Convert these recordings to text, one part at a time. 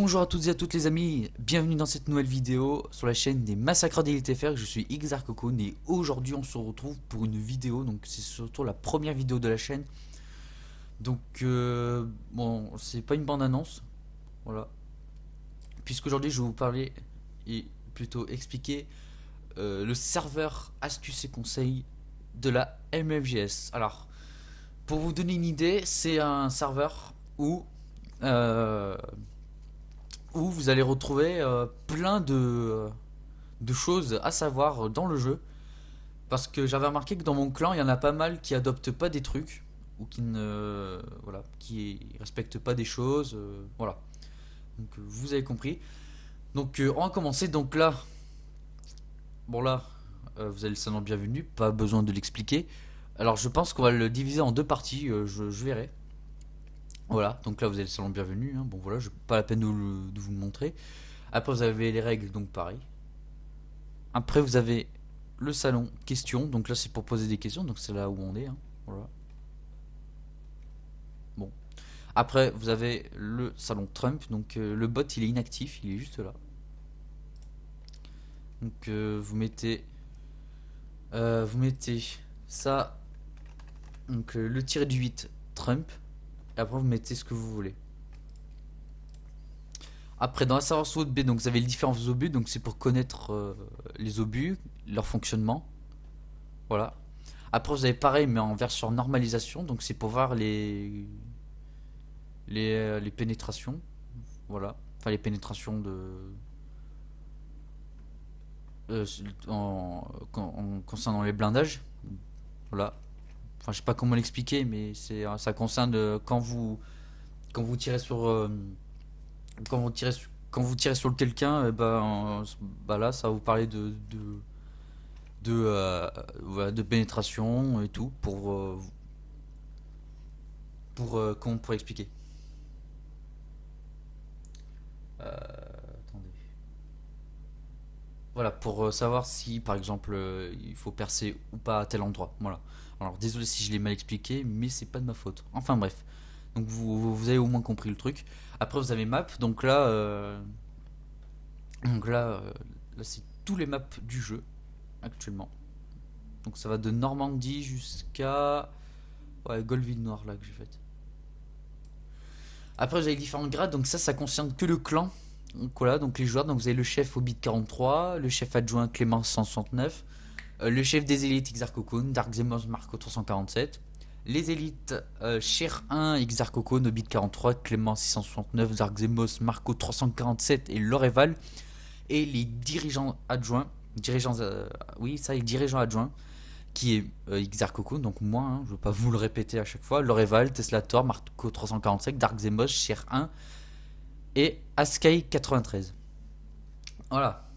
Bonjour à toutes et à toutes les amis, bienvenue dans cette nouvelle vidéo sur la chaîne des massacres d'Elite FR. Je suis Xarcocoon et aujourd'hui on se retrouve pour une vidéo, donc c'est surtout la première vidéo de la chaîne. Donc bon, c'est pas une bande annonce, voilà, puisqu'aujourd'hui je vais vous parler et plutôt expliquer le serveur astuces et conseils de la MFGS. Alors, pour vous donner une idée, c'est un serveur euh, où vous allez retrouver plein de choses à savoir dans le jeu. Parce que j'avais remarqué que dans mon clan, il y en a pas mal qui adoptent pas des trucs ou qui ne voilà, qui respectent pas des choses, voilà. Donc vous avez compris. Donc on va commencer. Donc là, bon là, vous avez le salon bienvenue, pas besoin de l'expliquer. Alors je pense qu'on va le diviser en deux parties, je verrai. Voilà, donc là vous avez le salon bienvenue, hein. Bon voilà, je pas la peine de vous le montrer. Après vous avez les règles, donc pareil. Après vous avez le salon questions, donc là c'est pour poser des questions, donc c'est là où on est, hein. Voilà. Bon. Après vous avez le salon Trump, donc le bot il est inactif, il est juste là. Donc vous mettez ça, donc le tiré du 8 Trump, et après vous mettez ce que vous voulez. Après, dans la serveur sous B, donc vous avez les différents obus, donc c'est pour connaître les obus, leur fonctionnement. Voilà. Après, vous avez pareil, mais en version normalisation, donc c'est pour voir les pénétrations. Voilà. Enfin, les pénétrations euh, concernant les blindages. Voilà. Enfin, je sais pas comment l'expliquer, mais ça concerne quand vous tirez sur quand vous tirez sur quelqu'un, bah là, ça va vous parler voilà, de pénétration et tout comment on pourrait expliquer. Attendez. Voilà, pour savoir si par exemple il faut percer ou pas à tel endroit. Voilà. Alors désolé si je l'ai mal expliqué, mais c'est pas de ma faute. Enfin bref. Donc vous avez au moins compris le truc. Après vous avez map, donc là, là c'est tous les maps du jeu actuellement. Donc ça va de Normandie jusqu'à ouais, Golville Noir là que j'ai fait. Après vous avez différents grades, donc ça concerne que le clan. Donc voilà, donc les joueurs, donc vous avez le chef Hobbit 43, le chef adjoint Clément 169, le chef des élites Xarcocoon, Dark Zemos Marco 347, les élites Cher 1 Xarcocoon, Hobbit 43, Clément 669, Dark Zemos Marco 347 et Loreval, et les dirigeants adjoints, oui ça, les dirigeants adjoints, qui est Xarcocoon, donc moi, hein, je ne veux pas vous le répéter à chaque fois, Loreval, Teslator, Marco 347, Dark Zemos, Cher 1 et Askai 93. Voilà.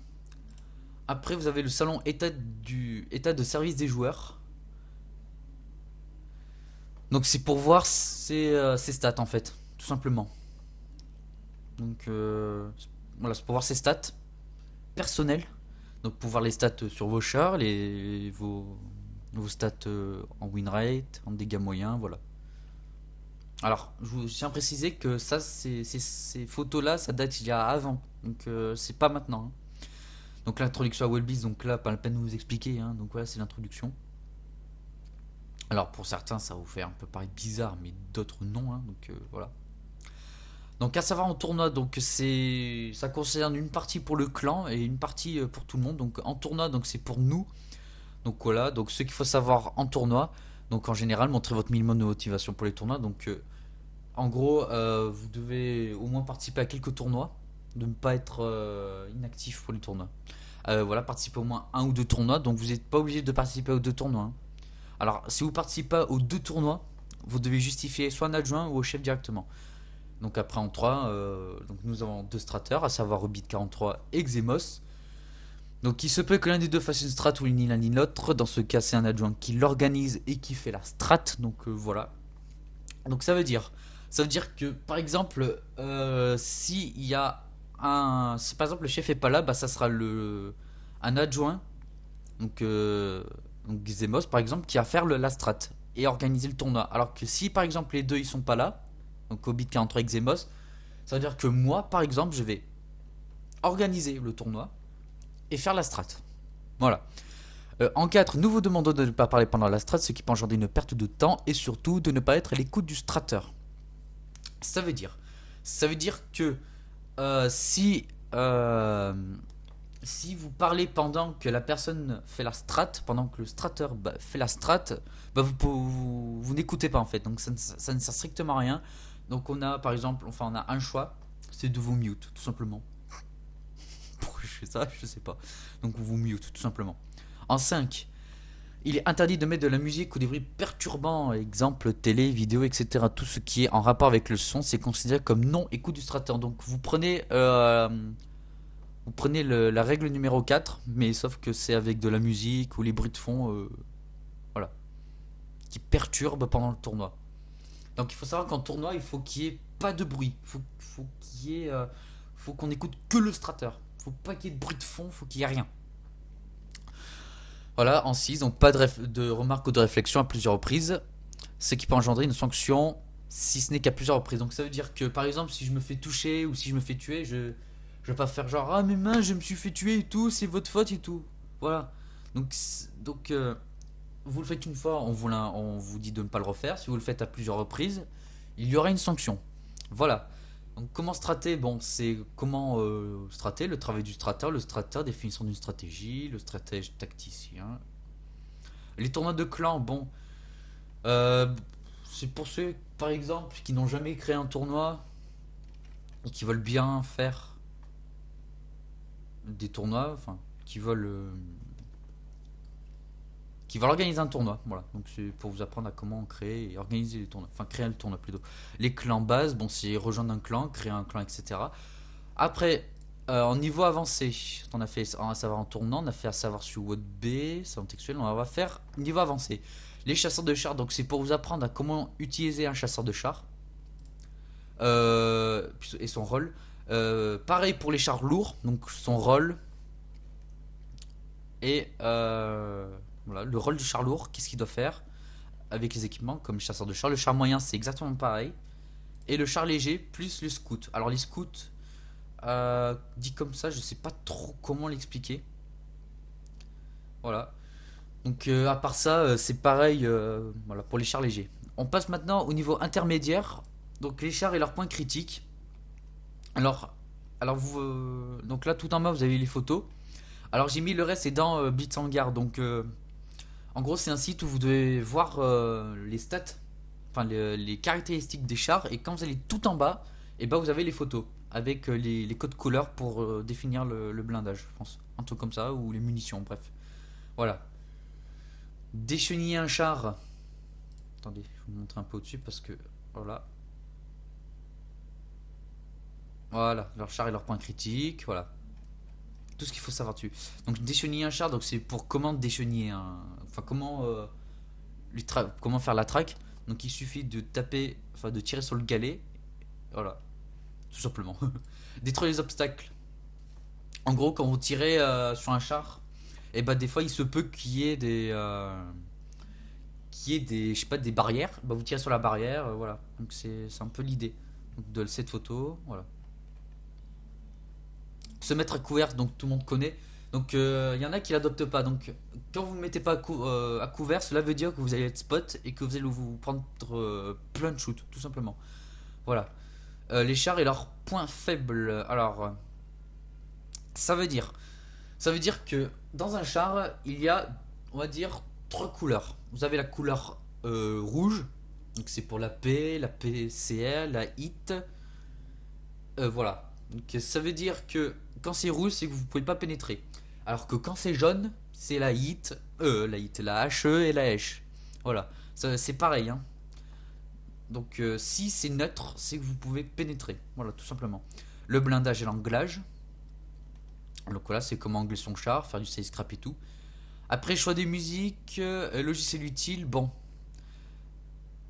Après, vous avez le salon état de service des joueurs. Donc c'est pour voir ses stats en fait, tout simplement. Donc voilà, c'est pour voir ses stats personnelles. Donc pour voir les stats sur vos chars, vos stats en win rate, en dégâts moyens, voilà. Alors, je tiens à préciser que ça, ces photos-là, ça date il y a avant. Donc, c'est pas maintenant, hein. Donc, l'introduction à Wellbeast, donc là, pas la peine de vous expliquer, hein. Donc, voilà, c'est l'introduction. Alors, pour certains, ça va vous faire un peu paraître bizarre, mais d'autres non, hein. Donc, voilà. Donc, à savoir en tournoi, donc ça concerne une partie pour le clan et une partie pour tout le monde. Donc, en tournoi, donc c'est pour nous. Donc, voilà. Donc, ce qu'il faut savoir en tournoi. Donc, en général, montrez votre minimum de motivation pour les tournois. Donc, en gros, vous devez au moins participer à quelques tournois, de ne pas être inactif pour les tournois. Voilà, participer au moins un ou deux tournois, donc vous n'êtes pas obligé de participer aux deux tournois, hein. Alors, si vous participez aux deux tournois, vous devez justifier soit un adjoint ou au chef directement. Donc après en 3, donc nous avons deux strateurs, à savoir Hobbit 43 et Xemos. Donc il se peut que l'un des deux fasse une strat ou ni l'un ni l'autre. Dans ce cas, c'est un adjoint qui l'organise et qui fait la strat. Donc voilà. Donc ça veut dire que par exemple, si il y a si par exemple le chef est pas là, bah ça sera un adjoint, donc, donc Xemos par exemple, qui va faire la strat et organiser le tournoi. Alors que si par exemple les deux ils sont pas là, donc Hobbit 43 et Xemos, Ça veut dire que moi, par exemple, je vais organiser le tournoi et faire la strat. Voilà. En 4, nous vous demandons de ne pas parler pendant la strat, ce qui peut engendrer une perte de temps et surtout de ne pas être à l'écoute du strater. Ça veut dire, que si si vous parlez pendant que la personne fait la strat, pendant que le strater fait la strat, vous n'écoutez pas en fait. Donc ça ne sert strictement à rien. Donc on a par exemple, on a un choix, c'est de vous mute tout simplement. Pourquoi je fais ça, je sais pas. Donc vous mute tout simplement. En 5, il est interdit de mettre de la musique ou des bruits perturbants, exemple télé, vidéo, etc. Tout ce qui est en rapport avec le son, c'est considéré comme non-écoute du strater. Donc vous prenez la règle numéro 4, mais sauf que c'est avec de la musique ou les bruits de fond, voilà, qui perturbent pendant le tournoi. Donc il faut savoir qu'en tournoi, il faut qu'il n'y ait pas de bruit. Faut qu'on écoute que le strater. Faut pas qu'il y ait de bruit de fond, faut qu'il y ait rien. Voilà, en 6, donc pas de remarques ou de réflexion à plusieurs reprises, ce qui peut engendrer une sanction si ce n'est qu'à plusieurs reprises. Donc ça veut dire que par exemple, si je me fais toucher ou si je me fais tuer, je vais pas faire genre ah mes mains, je me suis fait tuer et tout, c'est votre faute et tout. Voilà. Donc vous le faites une fois, on vous dit de ne pas le refaire. Si vous le faites à plusieurs reprises, il y aura une sanction. Voilà. Donc comment strater? Bon, c'est comment strater, le travail du strater, définition d'une stratégie, le stratège tacticien. Les tournois de clans, bon, euh, c'est pour ceux, par exemple, qui n'ont jamais créé un tournoi et qui veulent bien faire des tournois, enfin, qui veulent organiser un tournoi. Voilà, donc c'est pour vous apprendre à comment créer et organiser les tournois, enfin créer le tournoi plutôt. Les clans base, bon, c'est rejoindre un clan, créer un clan, etc. Après, en niveau avancé, on a fait à savoir en tournant, on a fait à savoir sur WOD B, c'est en textuel, on va faire niveau avancé. Les chasseurs de chars, donc c'est pour vous apprendre à comment utiliser un chasseur de chars et son rôle. Pareil pour les chars lourds, donc son rôle et voilà, le rôle du char lourd, qu'est-ce qu'il doit faire avec les équipements comme chasseur de chars. Le char moyen, c'est exactement pareil. Et le char léger plus le scout. Alors les scouts, dit comme ça, je sais pas trop comment l'expliquer. Voilà. Donc à part ça, c'est pareil voilà, pour les chars légers. On passe maintenant au niveau intermédiaire. Donc les chars et leurs points critiques. Alors, donc là tout en bas vous avez les photos. Alors j'ai mis le reste, c'est dans Blitzangar. Donc en gros c'est un site où vous devez voir les stats, enfin les caractéristiques des chars. Et quand vous allez tout en bas, et ben vous avez les photos avec les codes couleurs pour définir le blindage, je pense. Un truc comme ça, ou les munitions, bref. Voilà. Décheniller un char. Attendez, je vais vous montrer un peu au-dessus parce que voilà. Voilà, leur char et leur point critique, voilà. Tout ce qu'il faut savoir dessus. Donc décheniller un char, donc c'est pour comment décheniller un. Enfin comment comment faire la traque. Donc il suffit de taper, enfin de tirer sur le galet. Voilà. Tout simplement. Détruire les obstacles. En gros, quand vous tirez sur un char, et bah des fois il se peut qu'il y ait des je sais pas des barrières. Bah vous tirez sur la barrière, voilà. Donc c'est un peu l'idée de cette photo, voilà. Se mettre à couvert, donc tout le monde connaît. Donc il y en a qui l'adoptent pas. Donc quand vous ne mettez pas à couvert, cela veut dire que vous allez être spot et que vous allez vous prendre plein de shoots, tout simplement. Voilà. Les chars et leurs points faibles. Alors, ça veut dire, que dans un char, il y a, on va dire, trois couleurs. Vous avez la couleur rouge, donc c'est pour la P, la PCR, la HIT. Voilà. Donc ça veut dire que quand c'est rouge, c'est que vous ne pouvez pas pénétrer. Alors que quand c'est jaune, c'est la HIT, la HE et la HE. Voilà. C'est pareil, hein. Donc si c'est neutre, c'est que vous pouvez pénétrer. Voilà, tout simplement. Le blindage et l'anglage. Donc voilà, c'est comment angler son char, faire du side scrap et tout. Après, choix des musiques, logiciel utile, bon.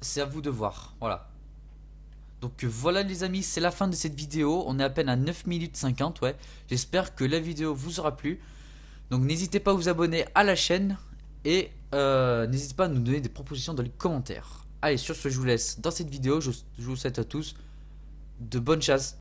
C'est à vous de voir, voilà. Donc voilà les amis, c'est la fin de cette vidéo. On est à peine à 9 minutes 50, ouais. J'espère que la vidéo vous aura plu. Donc n'hésitez pas à vous abonner à la chaîne. Et n'hésitez pas à nous donner des propositions dans les commentaires. Allez, sur ce, je vous laisse dans cette vidéo. Je vous souhaite à tous de bonnes chasses.